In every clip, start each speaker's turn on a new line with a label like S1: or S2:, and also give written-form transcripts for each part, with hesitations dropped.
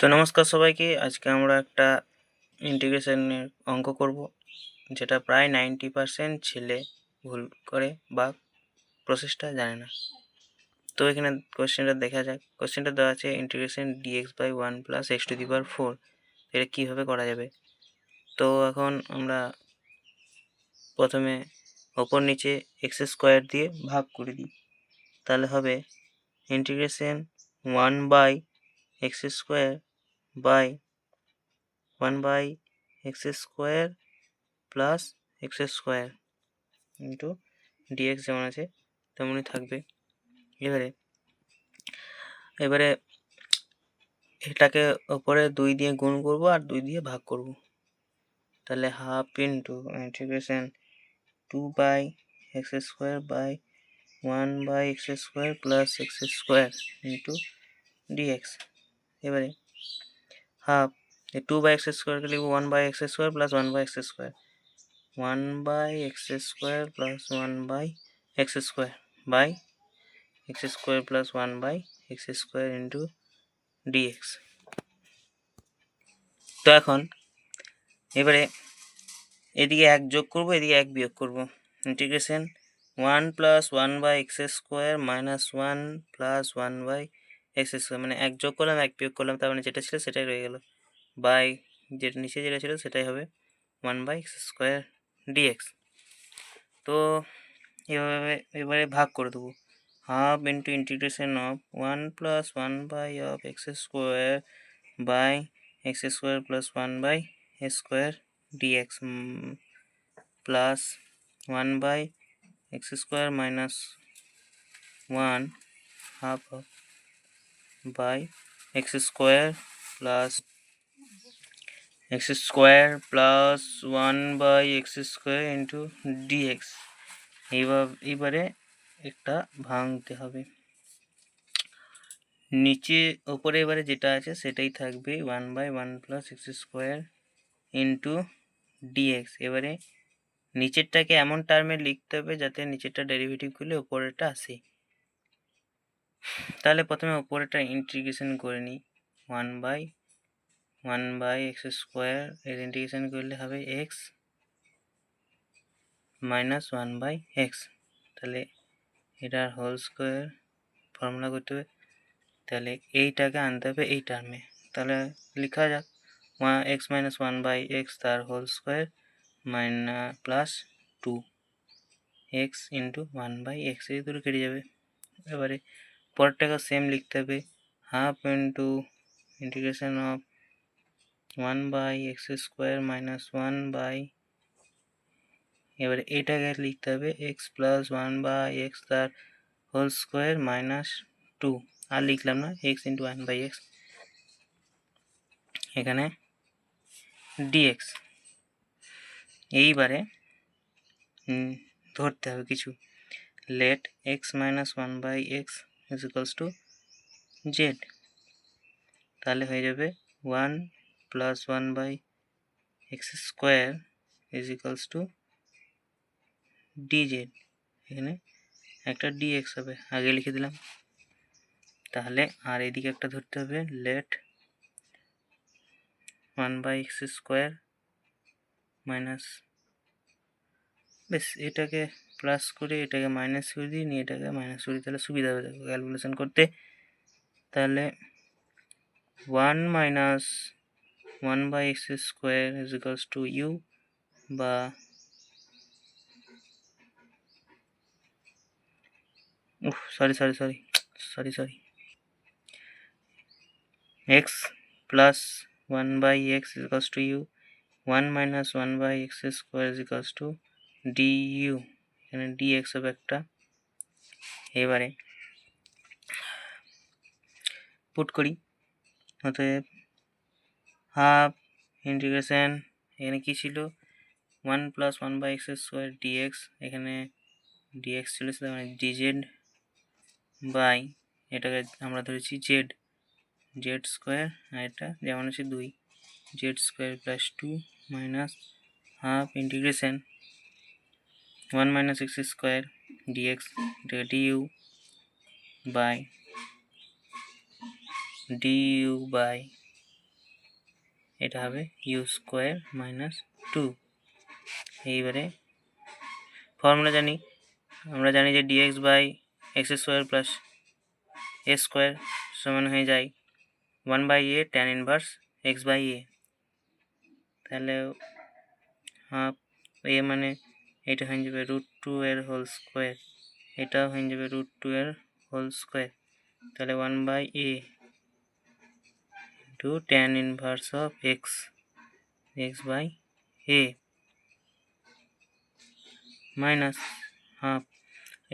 S1: তো নমস্কার সবাইকে। আজকে আমরা একটা ইন্টিগ্রেশনের অঙ্ক করব, যেটা প্রায় 90% ছেলে ভুল করে বা প্রসেসটা জানে না। তো এখানে কোশ্চেনটা দেখা যাক। কোশ্চেনটা দেওয়া আছে integration dx by 1 plus x to the power 4, এটা কীভাবে করা যাবে। তো এখন আমরা প্রথমে ওপর নিচে এক্স স্কোয়ার দিয়ে ভাগ করে দিই, তাহলে হবে integration 1 by x square by 1 by x square plus x square into dx যেমন আছে তেমনই থাকবে। এবারে এটাকে ওপরে 2 দিয়ে গুণ করব আর 2 দিয়ে ভাগ করব, তাহলে half into integration 2 by x square by 1 by x square plus x square into dx. এবারে হাফ 2 বাই এক্স স্কোয়ারকে লিখব 1 by x square plus 1 by x square, 1 by x square plus 1 by x square by x square plus 1 by x square into dx. তো এখন এবারে এদিকে 1 যোগ করব, এদিকে 1 বিয়োগ করব। Integration 1 plus 1 by x square minus 1 plus 1 by x square, মানে 1 যোগ করলাম 1 বিয়োগ করলাম, তার মানে যেটা ছিল সেটাই রয়ে গেল, বাই যেটা নিচে যেটা ছিল সেটাই হবে 1 বাই এক্স স্কোয়ার ডিএক্স। তো এবারে ভাগ করে দেবো, half into integration of 1 plus 1 by of x square by x square plus 1 by square dx plus 1 by x square minus 1 half by x square plus 1 by x square into dx. এইবারে একটা ভাঙতে হবে, নিচে ওপরে এবারে যেটা আছে সেটাই থাকবে 1 by 1 plus x square into dx. এবারে নিচেরটাকে এমন টার্মে লিখতে হবে যাতে নিচেরটা ডেরিভেটিভ করলে ওপরেরটা আসে। তাহলে প্রথমে ওপরেরটা ইন্টিগ্রেশন করে নিই, 1 বাই এক্স স্কোয়ার এর ইন্টিগ্রেশন করলে হবে এক্স মাইনাস 1 বাই এক্স, তাহলে এটার হোল স্কোয়ার ফর্মুলা করতে হবে, তাহলে এইটাকে আনতে হবে এই টার্মে। তাহলে লেখা যাক এক্স মাইনাস 1 বাই এক্স তার whole square minus plus 2 x into 1 by x, এই দুটো কেটে যাবে। এবারে পরেরটাকে সেম লিখতে হবে, half into integration of 1 by x square minus 1 by, এবারে এটাকে লিখতে হবে এক্স প্লাস 1 বাই এক্স তার হোল স্কোয়ার মাইনাস 2, আর লিখলাম না, এক্স ইন্টু 1 বাই এক্স, এখানে ডিএক্স। এইবারে ধরতে হবে কিছু, let x minus 1 by x is equals to z, তাহলে হয়ে যাবে 1 plus 1 by x square is equals to dz, এখানে একটা ডিএক্স হবে, আগে লিখে দিলাম। তাহলে আর এদিকে একটা ধরতে হবে, let 1 by x square minus, বেশ এটাকে প্লাস করে এটাকে মাইনাস করে দিই, নিয়ে এটাকে মাইনাস করে, তাহলে সুবিধা হবে ক্যালকুলেশন করতে। তাহলে 1 minus 1 by x square is equals to u, বা sorry x plus 1 by x is equals to u, 1 minus 1 by x square is equals to d u, এখানে ডিএক্স হবে একটা। এবারে পুট করি, অতএব হাফ ইন্টিগ্রেশন, এখানে কি ছিল 1 plus 1 by x square dx, এখানে ডিএক্স ছিল মানে ডিজেড বাই এটাকে আমরা ধরেছি জেড স্কোয়ার, আর এটা যেমন আছে 2 z square plus 2 minus half integration 1 minus x square dx du by এটা হবে ইউ স্কোয়ার মাইনাস 2। এইবারে ফর্মুলা জানি, আমরা জানি যে dx by x square plus a square সমান হয়ে যায় 1/a tan inverse x by a. তাহলে হাফ এ মানে এটা হয়ে যাবে √2 এর হোল স্কোয়ার, এটাও হয়ে যাবে √2 এর হোল স্কোয়ার। তাহলে 1/a into tan inverse of x by a minus half.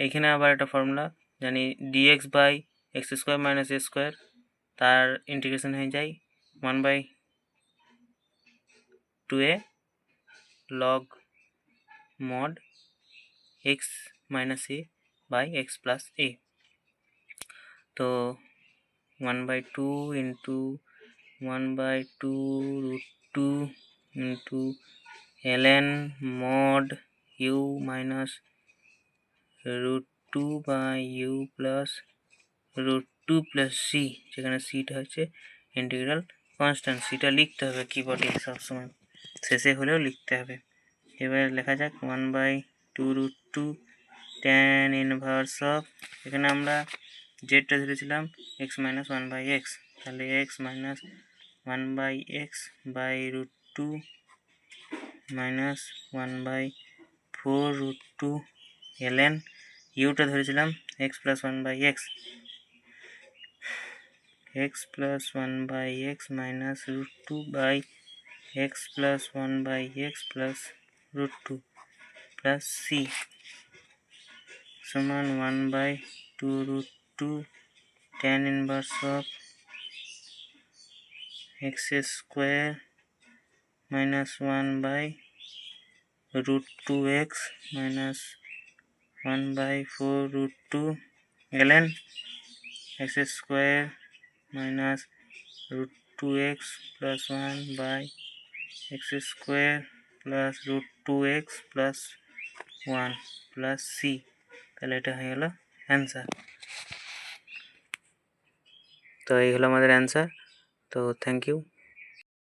S1: এইখানে আবার একটা ফর্মুলা জানি dx by x square minus a square, তার ইন্টিগ্রেশন হয়ে যায় 1/2a log mod x minus a by x plus a. তো 1/2 into 1/2 into ln mod u minus √2 by u plus √2 plus c, যেখানে সিটা হচ্ছে ইন্টিগ্রাল কনস্ট্যান্ট। সিটা লিখতে হবে কিবোর্ডে সবসময়, শেষে হলেও লিখতে হবে। এবার লেখা যাক 1/2 √2 tan ইনভার্স অফ, এখানে আমরা জেডটা ধরেছিলাম x মাইনাস 1/x, তাহলে x minus 1/x by √2 minus 1/4 √2 ln ইউটা ধরেছিলাম x plus 1/x, x plus 1/x minus √2 by x plus 1/x plus √2 plus c সমান 1/2 √2 tan inverse of x square minus 1/√2x minus 1/4 √2 ln x square minus √2x plus 1/x square plus √2x plus 1 plus c. তাহলে এটা হয়ে গেল answer. তো এই হলো আমাদের answer. তো থ্যাংক ইউ।